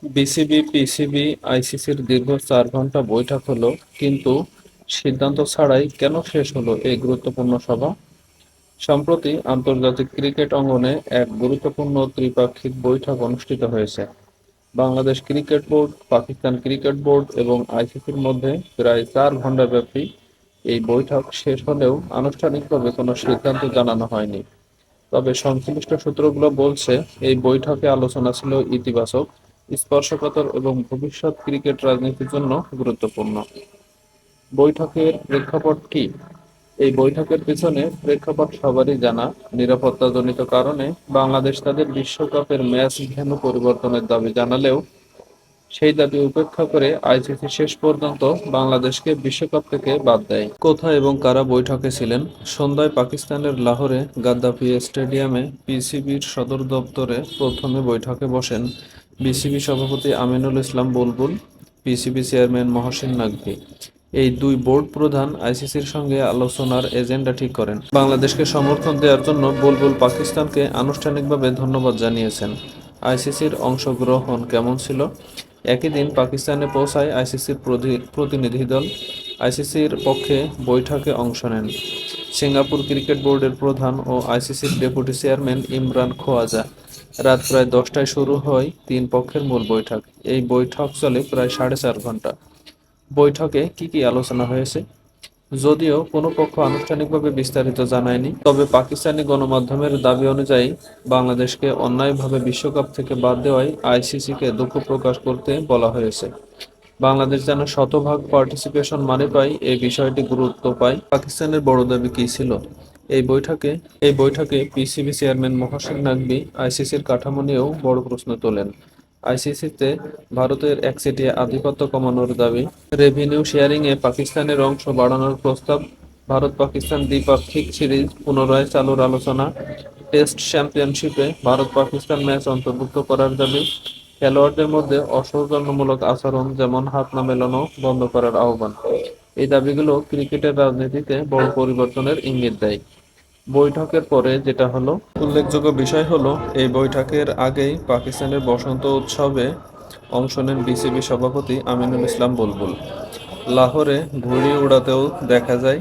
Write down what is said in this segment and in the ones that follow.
BCB, PCB, আইসিসির দীর্ঘ ৪ ঘন্টা বৈঠক হলো, কিন্তু সিদ্ধান্ত ছাড়াই কেন শেষ হলো এই গুরুত্বপূর্ণ সভা? সম্প্রতি আন্তর্জাতিক ক্রিকেট অঙ্গনে এক গুরুত্বপূর্ণ ত্রিপাক্ষিক বৈঠক অনুষ্ঠিত হয়েছে। Bangladesh cricket board, Pakistan cricket board এবং আইসিসির মধ্যে প্রায় ৪ ঘন্টা ব্যাপী এই বৈঠক শেষ হলেও আনুষ্ঠানিকভাবে কোনো সিদ্ধান্ত জানানো হয়নি। তবে সংশ্লিষ্ট সূত্রগুলো বলছে, এই বৈঠকে আলোচনা ছিল ইতিবাচক, স্পর্শকাতর এবং ভবিষ্যৎ ক্রিকেট রাজনীতির জন্য গুরুত্বপূর্ণ। বৈঠকের প্রেক্ষাপট কি? এই বৈঠকের পেছনে প্রেক্ষাপট সবারই জানা। নিরাপত্তাজনিত কারণে বাংলাদেশ তাদের বিশ্বকাপের ম্যাচ ভেন্যু পরিবর্তনের দাবি জানালেও সেই দাবি উপেক্ষা করে আইসিসি শেষ পর্যন্ত বাংলাদেশকে বিশ্বকাপ থেকে বাদ দেয়। কোথায় এবং কারা বৈঠকে ছিলেন? সন্ধ্যায় পাকিস্তানের লাহোরে গাদ্দাফি স্টেডিয়ামে পিসিবির সদর দপ্তরে প্রথমে বৈঠকে বসেন বিসিবি সভাপতি আমিনুল ইসলাম বুলবুল, পিসিবি চেয়ারম্যান মহসিন নাকভি। এই দুই বোর্ড প্রধান আইসিসির সঙ্গে আলোচনার এজেন্ডা ঠিক করেন। বাংলাদেশকে সমর্থন দেওয়ার জন্য বুলবুল পাকিস্তানকে আনুষ্ঠানিকভাবে ধন্যবাদ জানিয়েছেন। আইসিসির অংশগ্রহণ কেমন ছিল? একই দিন পাকিস্তানে পৌঁছায় আইসিসির প্রতিনিধি দল। আইসিসির পক্ষে বৈঠকে অংশ নেন সিঙ্গাপুর ক্রিকেট বোর্ডের প্রধান ও আইসিসির ডেপুটি চেয়ারম্যান ইমরান খোয়াজা। রাত প্রায় ১০টায় শুরু হয় তিন পক্ষের মূল বৈঠক। এই বৈঠক চলে প্রায় ৪.৫ ঘন্টা। বৈঠকে কি আলোচনা হয়েছে? যদিও কোনো পক্ষ আনুষ্ঠানিকভাবে বিস্তারিত জানায়নি, তবে পাকিস্তানি গণমাধ্যমের দাবি অনুযায়ী বাংলাদেশকে অন্যায়ভাবে বিশ্বকাপ থেকে বাদ দেওয়ায় আইসিসিকে দুঃখ প্রকাশ করতে বলা হয়েছে। বাংলাদেশ যেন শতভাগ পার্টিসিপেশন মানে পায়, এই বিষয়টি গুরুত্ব পায়। পাকিস্তানের বড় দাবি কী ছিল এই বৈঠকে? এই বৈঠকে পিসিবি চেয়ারম্যান মহসিন নাকভি আইসিসির কাঠামো নিয়েও বড় প্রশ্ন তোলেন। আইসিসিতে ভারতের একচেটিয়া আধিপত্য কমানোর দাবি, রেভিনিউ শেয়ারিংয়ে পাকিস্তানের অংশ বাড়ানোর প্রস্তাব, ভারত-পাকিস্তান দ্বিপাক্ষিক সিরিজ পুনরায় চালুর আলোচনা, টেস্ট চ্যাম্পিয়নশিপে ভারত-পাকিস্তান ম্যাচ অন্তর্ভুক্ত করার দাবি, খেলোয়াড়দের মধ্যে অসৌজন্যমূলক আচরণ যেমন হাত না মেলানো বন্ধ করার আহ্বান। এই দাবিগুলো ক্রিকেটের রাজনীতিতে বড় পরিবর্তনের ইঙ্গিত দেয়। বৈঠকের পরে যেটা হলো, উল্লেখযোগ্য বিষয় হলো, এই বৈঠকের আগেই পাকিস্তানের বসন্ত উৎসবে অংশ নেন বিসিবি সভাপতি আমিনুল ইসলাম বুলবুল। লাহোরে ঘুড়ি উড়াতেও দেখা যায়,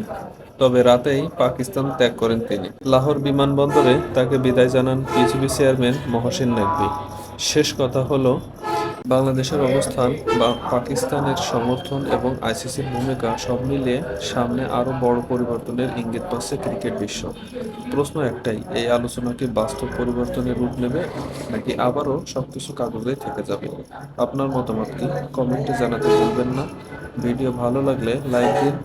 তবে রাতেই পাকিস্তান ত্যাগ করেন তিনি। লাহোর বিমানবন্দরে তাকে বিদায় জানান পিসিবি চেয়ারম্যান মহসিন নাকভি। শেষ কথা হলো, বাংলাদেশের অবস্থান বা পাকিস্তানের সমর্থন এবং আইসিসির ভূমিকা সব মিলিয়ে সামনে আরও বড় পরিবর্তনের ইঙ্গিত পাচ্ছে ক্রিকেট বিশ্ব। প্রশ্ন একটাই, এই আলোচনা কি বাস্তব পরিবর্তনের রূপ নেবে, নাকি আবারও সবকিছু কাগজেই থেকে যাবে? আপনার মতামত কি? কমেন্টে জানাতে ভুলবেন না। ভিডিও ভালো লাগলে লাইক দিন।